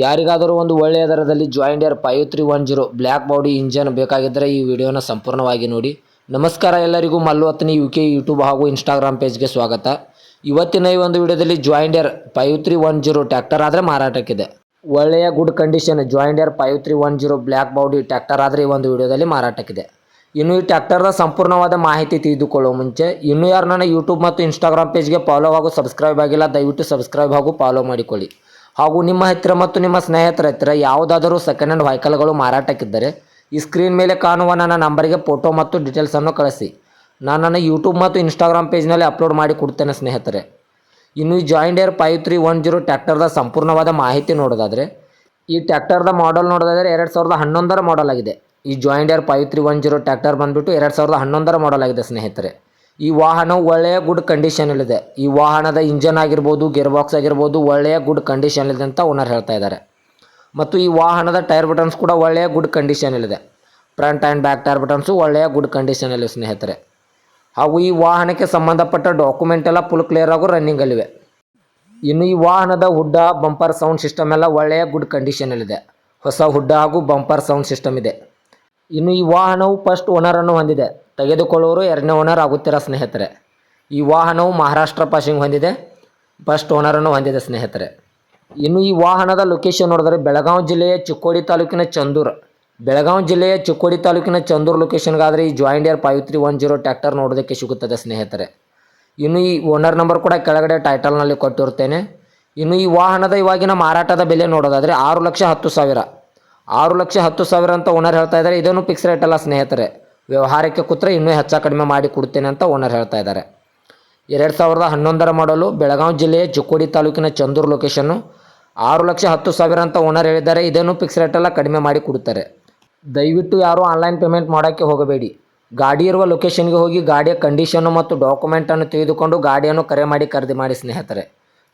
ಯಾರಿಗಾದರೂ ಒಂದು ಒಳ್ಳೆಯ ದರದಲ್ಲಿ ಜಾಯಿಂಡಿಯರ್ 5310 ಬ್ಲ್ಯಾಕ್ ಬಾಡಿ ಇಂಜನ್ ಬೇಕಾಗಿದ್ದರೆ ಈ ವಿಡಿಯೋನ ಸಂಪೂರ್ಣವಾಗಿ ನೋಡಿ. ನಮಸ್ಕಾರ ಎಲ್ಲರಿಗೂ, ಮಲ್ಲು ಅತ್ನಿ UK ಯೂಟ್ಯೂಬ್ ಹಾಗೂ ಇನ್ಸ್ಟಾಗ್ರಾಮ್ ಪೇಜ್ಗೆ ಸ್ವಾಗತ. ಇವತ್ತಿನ ಈ ಒಂದು ವಿಡಿಯೋದಲ್ಲಿ ಜಾಯಿಂಡಿಯರ್ 5310 ಟ್ರ್ಯಾಕ್ಟರ್ ಆದರೆ ಮಾರಾಟಕ್ಕಿದೆ. ಒಳ್ಳೆಯ good condition John Deere 5310 black body tractor ಆದರೆ ಈ ಒಂದು ವಿಡಿಯೋದಲ್ಲಿ ಮಾರಾಟಕ್ಕಿದೆ. ಇನ್ನು ಈ ಟ್ರ್ಯಾಕ್ಟರ್ದ ಸಂಪೂರ್ಣವಾದ ಮಾಹಿತಿ ತಿಳಿದುಕೊಳ್ಳುವ ಮುಂಚೆ ಇನ್ನೂ ಯಾರು ನನ್ನ ಯೂಟ್ಯೂಬ್ ಮತ್ತು ಇನ್ಸ್ಟಾಗ್ರಾಮ್ ಪೇಜ್ಗೆ ಫಾಲೋ ಹಾಗೂ ಸಬ್ಸ್ಕ್ರೈಬ್ ಆಗಿಲ್ಲ, ದಯವಿಟ್ಟು ಸಬ್ಸ್ಕ್ರೈಬ್ ಹಾಗೂ ಫಾಲೋ ಮಾಡಿಕೊಳ್ಳಿ. ಹಾಗೂ ನಿಮ್ಮ ಹತ್ತಿರ ಮತ್ತು ನಿಮ್ಮ ಸ್ನೇಹಿತರ ಹತ್ತಿರ ಯಾವುದಾದರೂ ಸೆಕೆಂಡ್ ಹ್ಯಾಂಡ್ ವೆಹಿಕಲ್ಗಳು ಮಾರಾಟಕ್ಕಿದ್ದರೆ ಈ ಸ್ಕ್ರೀನ್ ಮೇಲೆ ಕಾಣುವ ನನ್ನ ನಂಬರಿಗೆ ಫೋಟೋ ಮತ್ತು ಡೀಟೇಲ್ಸನ್ನು ಕಳಿಸಿ. ನಾನು ನನ್ನ ಯೂಟ್ಯೂಬ್ ಮತ್ತು ಇನ್ಸ್ಟಾಗ್ರಾಮ್ ಪೇಜ್ನಲ್ಲಿ ಅಪ್ಲೋಡ್ ಮಾಡಿ ಕೊಡ್ತೇನೆ ಸ್ನೇಹಿತರೆ. ಇನ್ನು ಈ ಜಾಯಿಂಡಿಯರ್ 5310 ಟ್ರ್ಯಾಕ್ಟರ್ದ ಸಂಪೂರ್ಣವಾದ ಮಾಹಿತಿ ನೋಡೋದಾದರೆ, ಈ ಟ್ರ್ಯಾಕ್ಟರ್ದ ಮಾಡಲ್ ನೋಡೋದಾದರೆ 2011ರ ಮಾಡಲ್ ಆಗಿದೆ. ಈ ಜಾಯಿಂಡಿಯರ್ 5310 ಟ್ರ್ಯಾಕ್ಟರ್ ಬಂದುಬಿಟ್ಟು 2011ರ ಮಾಡಲ್ ಆಗಿದೆ ಸ್ನೇಹಿತರೆ. ಈ ವಾಹನವು ಒಳ್ಳೆಯ ಗುಡ್ ಕಂಡೀಷನಲ್ಲಿದೆ. ಈ ವಾಹನದ ಇಂಜನ್ ಆಗಿರ್ಬೋದು, ಗೇರ್ ಬಾಕ್ಸ್ ಆಗಿರ್ಬೋದು ಒಳ್ಳೆಯ ಗುಡ್ ಕಂಡೀಷನಲ್ಲಿದೆ ಅಂತ ಓನರ್ ಹೇಳ್ತಾ ಇದ್ದಾರೆ. ಮತ್ತು ಈ ವಾಹನದ ಟೈರ್ ಬಟನ್ಸ್ ಕೂಡ ಒಳ್ಳೆಯ ಗುಡ್ ಕಂಡೀಷನಲ್ಲಿದೆ. Front and back tyre buttons ಒಳ್ಳೆಯ ಗುಡ್ ಕಂಡೀಷನಲ್ಲಿವೆ ಸ್ನೇಹಿತರೆ. ಹಾಗೂ ಈ ವಾಹನಕ್ಕೆ ಸಂಬಂಧಪಟ್ಟ ಡಾಕ್ಯುಮೆಂಟ್ ಎಲ್ಲ ಫುಲ್ ಕ್ಲಿಯರ್ ಆಗು ರನ್ನಿಂಗಲ್ಲಿವೆ. ಇನ್ನು ಈ ವಾಹನದ ಹುಡ್ಡ, ಬಂಪರ್ ಸೌಂಡ್ ಸಿಸ್ಟಮ್ ಎಲ್ಲ ಒಳ್ಳೆಯ ಗುಡ್ ಕಂಡೀಷನಲ್ಲಿದೆ. ಹೊಸ ಹುಡ್ಡ ಹಾಗೂ ಬಂಪರ್ ಸೌಂಡ್ ಸಿಸ್ಟಮ್ ಇದೆ. ಇನ್ನು ಈ ವಾಹನವು ಫಸ್ಟ್ ಓನರನ್ನು ಹೊಂದಿದೆ. ತೆಗೆದುಕೊಳ್ಳುವವರು ಎರಡನೇ ಓನರ್ ಆಗುತ್ತೀರ ಸ್ನೇಹಿತರೆ. ಈ ವಾಹನವು ಮಹಾರಾಷ್ಟ್ರ ಪಾಸಿಂಗ್ ಹೊಂದಿದೆ. ಫಸ್ಟ್ ಓನರನ್ನು ಹೊಂದಿದೆ ಸ್ನೇಹಿತರೆ. ಇನ್ನು ಈ ವಾಹನದ ಲೊಕೇಶನ್ ನೋಡಿದರೆ ಬೆಳಗಾವಿ ಜಿಲ್ಲೆಯ ಚಿಕ್ಕೋಡಿ ತಾಲೂಕಿನ ಚಂದೂರು. ಬೆಳಗಾವಿ ಜಿಲ್ಲೆಯ ಚಿಕ್ಕೋಡಿ ತಾಲೂಕಿನ ಚಂದೂರು ಲೊಕೇಶನ್ಗಾದರೆ ಈ ಜಾಯಿಂಡಿಯರ್ 5310 ಟ್ರ್ಯಾಕ್ಟರ್ ನೋಡೋದಕ್ಕೆ ಸಿಗುತ್ತದೆ ಸ್ನೇಹಿತರೆ. ಇನ್ನು ಈ ಓನರ್ ನಂಬರ್ ಕೂಡ ಕೆಳಗಡೆ ಟೈಟಲ್ನಲ್ಲಿ ಕೊಟ್ಟಿರ್ತೇನೆ. ಇನ್ನು ಈ ವಾಹನದ ಇವಾಗಿನ ಮಾರಾಟದ ಬೆಲೆ ನೋಡೋದಾದರೆ 6,10,000 6,10,000 ಅಂತ ಓನರ್ ಹೇಳ್ತಾ ಇದ್ದಾರೆ. ಇದನ್ನು ಫಿಕ್ಸ್ ರೇಟ್ ಅಲ್ಲ ಸ್ನೇಹಿತರೆ. ವ್ಯವಹಾರಕ್ಕೆ ಕೂತ್ರೆ ಇನ್ನೂ ಹೆಚ್ಚು ಕಡಿಮೆ ಮಾಡಿ ಕೊಡ್ತೇನೆ ಅಂತ ಓನರ್ ಹೇಳ್ತಾ ಇದ್ದಾರೆ. 2011ರ ಮಾಡಲು, ಬೆಳಗಾವಿ ಜಿಲ್ಲೆಯ ಚಿಕ್ಕೋಡಿ ತಾಲೂಕಿನ ಚಂದೂರು ಲೊಕೇಶನ್ನು. 6,10,000 ಅಂತ ಓನರ್ ಹೇಳಿದ್ದಾರೆ. ಇದನ್ನು ಫಿಕ್ಸ್ ರೇಟೆಲ್ಲ ಕಡಿಮೆ ಮಾಡಿ ಕೊಡ್ತಾರೆ. ದಯವಿಟ್ಟು ಯಾರೂ ಆನ್ಲೈನ್ ಪೇಮೆಂಟ್ ಮಾಡೋಕ್ಕೆ ಹೋಗಬೇಡಿ. ಗಾಡಿ ಇರುವ ಲೊಕೇಶನ್ಗೆ ಹೋಗಿ ಗಾಡಿಯ ಕಂಡೀಷನ್ನು ಮತ್ತು ಡಾಕ್ಯುಮೆಂಟನ್ನು ತೆಗೆದುಕೊಂಡು ಗಾಡಿಯನ್ನು ಕರೆ ಮಾಡಿ ಖರೀದಿ ಮಾಡಿ ಸ್ನೇಹಿತರೆ.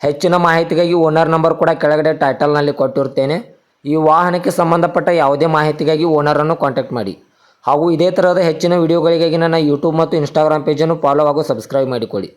ಹೆಚ್ಚಿನ ಮಾಹಿತಿಗಾಗಿ ಓನರ್ ನಂಬರ್ ಕೂಡ ಕೆಳಗಡೆ ಟೈಟಲ್ನಲ್ಲಿ ಕೊಟ್ಟಿರ್ತೇನೆ. ಈ ವಾಹನಕ್ಕೆ ಸಂಬಂಧಪಟ್ಟ ಯಾವುದೇ ಮಾಹಿತಿಗಾಗಿ ಓನರನ್ನು ಕಾಂಟ್ಯಾಕ್ಟ್ ಮಾಡಿ. ಹಾಗೂ ಇದೇ ಥರದ ಹೆಚ್ಚಿನ ವಿಡಿಯೋಗಳಿಗಾಗಿ ನನ್ನ ಯೂಟ್ಯೂಬ್ ಮತ್ತು ಇನ್ಸ್ಟಾಗ್ರಾಮ್ ಪೇಜನ್ನು ಫಾಲೋ ಹಾಗೂ ಸಬ್ಸ್ಕ್ರೈಬ್ ಮಾಡಿಕೊಳ್ಳಿ.